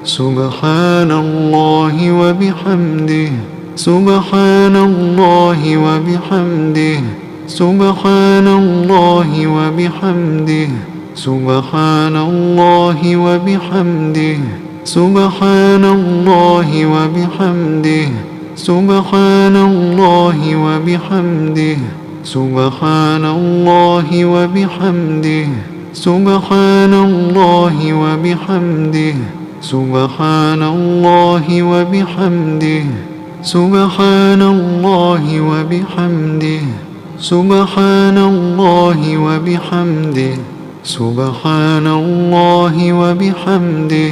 سبحان الله وبحمده سبحان الله وبحمده سبحان الله وبحمده سبحان الله وبحمده سبحان الله وبحمده سبحان الله وبحمده سبحان الله وبحمده سبحان الله وبحمده سبحان الله وبحمده سبحان الله وبحمده سبحان الله وبحمده سبحان الله وبحمده